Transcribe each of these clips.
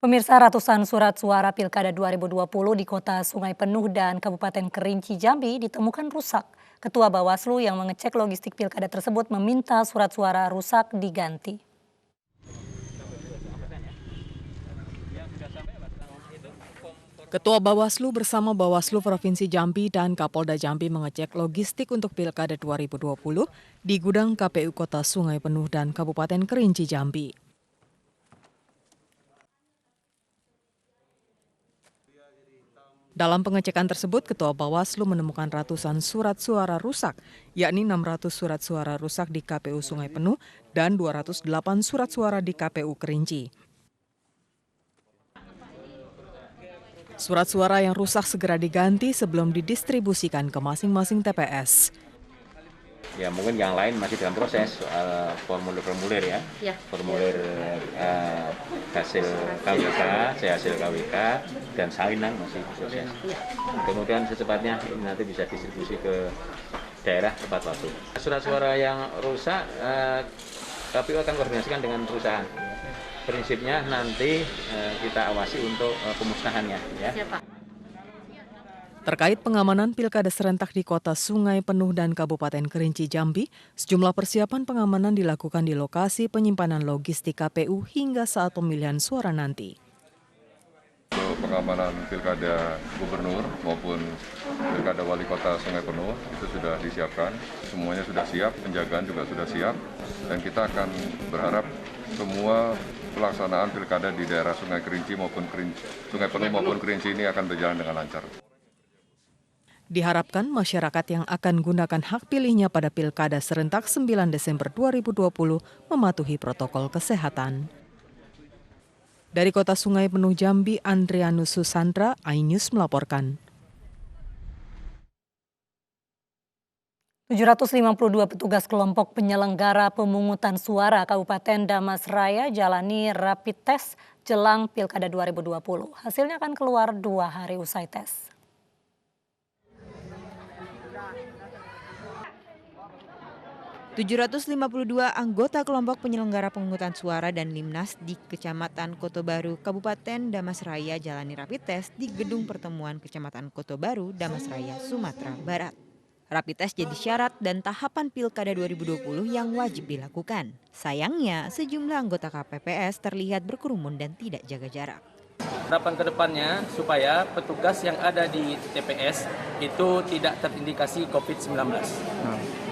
Pemirsa, ratusan surat suara Pilkada 2020 di Kota Sungai Penuh dan Kabupaten Kerinci Jambi ditemukan rusak. Ketua Bawaslu yang mengecek logistik Pilkada tersebut meminta surat suara rusak diganti. Ketua Bawaslu bersama Bawaslu Provinsi Jambi dan Kapolda Jambi mengecek logistik untuk Pilkada 2020 di gudang KPU Kota Sungai Penuh dan Kabupaten Kerinci Jambi. Dalam pengecekan tersebut, Ketua Bawaslu menemukan ratusan surat suara rusak, yakni 600 surat suara rusak di KPU Sungai Penuh dan 208 surat suara di KPU Kerinci. Surat suara yang rusak segera diganti sebelum didistribusikan ke masing-masing TPS. Ya mungkin yang lain masih dalam proses soal formulir-formulir ya. Formulir hasil KWK, hasil KWK dan salinan masih proses. Kemudian secepatnya ini nanti bisa distribusi ke daerah tepat waktu. Surat suara yang rusak KPU akan koordinasikan dengan perusahaan. Prinsipnya nanti kita awasi untuk pemusnahannya ya. Terkait pengamanan Pilkada serentak di Kota Sungai Penuh dan Kabupaten Kerinci Jambi, sejumlah persiapan pengamanan dilakukan di lokasi penyimpanan logistik KPU hingga saat pemilihan suara nanti. Untuk pengamanan Pilkada Gubernur maupun Pilkada Wali Kota Sungai Penuh itu sudah disiapkan, semuanya sudah siap, penjagaan juga sudah siap, dan kita akan berharap semua pelaksanaan Pilkada di daerah Sungai Kerinci maupun Sungai Penuh maupun Kerinci ini akan berjalan dengan lancar. Diharapkan masyarakat yang akan gunakan hak pilihnya pada Pilkada serentak 9 Desember 2020 mematuhi protokol kesehatan. Dari Kota Sungai Penuh Jambi, Andrianus Susandra, iNews melaporkan. 752 petugas kelompok penyelenggara pemungutan suara Kabupaten Damas Raya jalani rapid test jelang Pilkada 2020. Hasilnya akan keluar 2 hari usai tes. ...752 anggota kelompok penyelenggara pemungutan suara dan Limnas di Kecamatan Koto Baru, Kabupaten Damas Raya jalani rapid test di Gedung Pertemuan Kecamatan Koto Baru, Damas Raya, Sumatera Barat. Rapid test jadi syarat dan tahapan Pilkada 2020 yang wajib dilakukan. Sayangnya, sejumlah anggota KPPS terlihat berkerumun dan tidak jaga jarak. Harapan ke depannya supaya petugas yang ada di TPS itu tidak terindikasi COVID-19.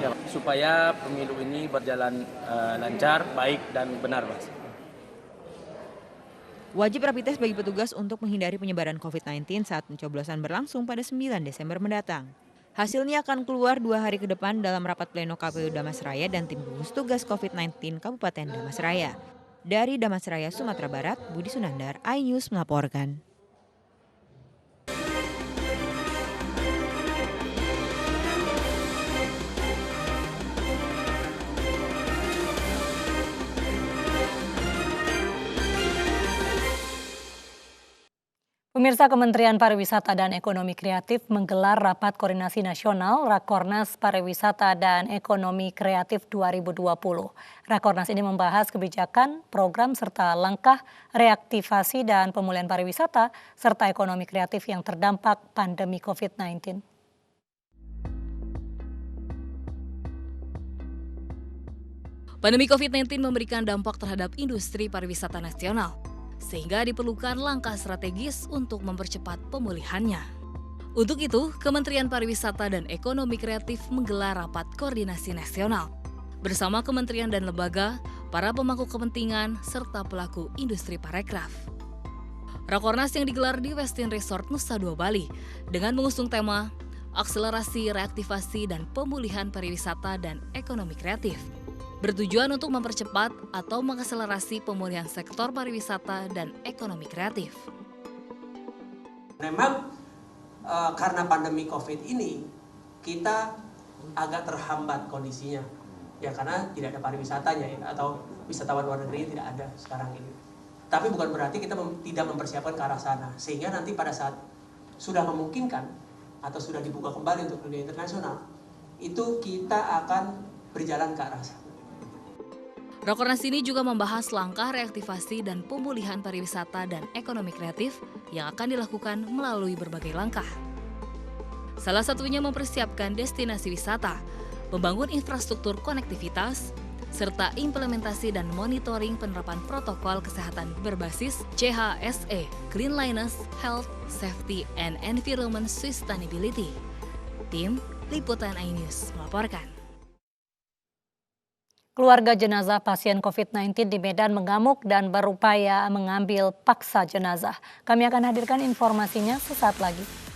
Ya, supaya pemilu ini berjalan lancar, baik dan benar, Mas. Wajib rapid test bagi petugas untuk menghindari penyebaran COVID-19 saat pencoblosan berlangsung pada 9 Desember mendatang. Hasilnya akan keluar 2 hari ke depan dalam rapat pleno KPU Damas Raya dan tim gugus tugas COVID-19 Kabupaten Damas Raya. Dari Damas Raya, Sumatera Barat, Budi Sunandar, iNews melaporkan. Pemirsa, Kementerian Pariwisata dan Ekonomi Kreatif menggelar Rapat Koordinasi Nasional Rakornas Pariwisata dan Ekonomi Kreatif 2020. Rakornas ini membahas kebijakan, program, serta langkah reaktivasi dan pemulihan pariwisata serta ekonomi kreatif yang terdampak pandemi COVID-19. Pandemi COVID-19 memberikan dampak terhadap industri pariwisata nasional, sehingga diperlukan langkah strategis untuk mempercepat pemulihannya. Untuk itu, Kementerian Pariwisata dan Ekonomi Kreatif menggelar rapat koordinasi nasional bersama kementerian dan lembaga, para pemangku kepentingan, serta pelaku industri parekraf. Rakornas yang digelar di Westin Resort Nusa Dua Bali dengan mengusung tema Akselerasi Reaktivasi dan Pemulihan Pariwisata dan Ekonomi Kreatif, bertujuan untuk mempercepat atau mengakselerasi pemulihan sektor pariwisata dan ekonomi kreatif. Memang karena pandemi COVID ini kita agak terhambat kondisinya, ya karena tidak ada pariwisatanya ya, atau wisatawan luar negeri tidak ada sekarang ini. Tapi bukan berarti kita tidak mempersiapkan ke arah sana, sehingga nanti pada saat sudah memungkinkan atau sudah dibuka kembali untuk dunia internasional, itu kita akan berjalan ke arah sana. Rakornas ini juga membahas langkah reaktivasi dan pemulihan pariwisata dan ekonomi kreatif yang akan dilakukan melalui berbagai langkah. Salah satunya mempersiapkan destinasi wisata, membangun infrastruktur konektivitas, serta implementasi dan monitoring penerapan protokol kesehatan berbasis CHSE, Cleanliness, Health, Safety, and Environment Sustainability. Tim Liputan iNews melaporkan. Keluarga jenazah pasien COVID-19 di Medan mengamuk dan berupaya mengambil paksa jenazah. Kami akan hadirkan informasinya sesaat lagi.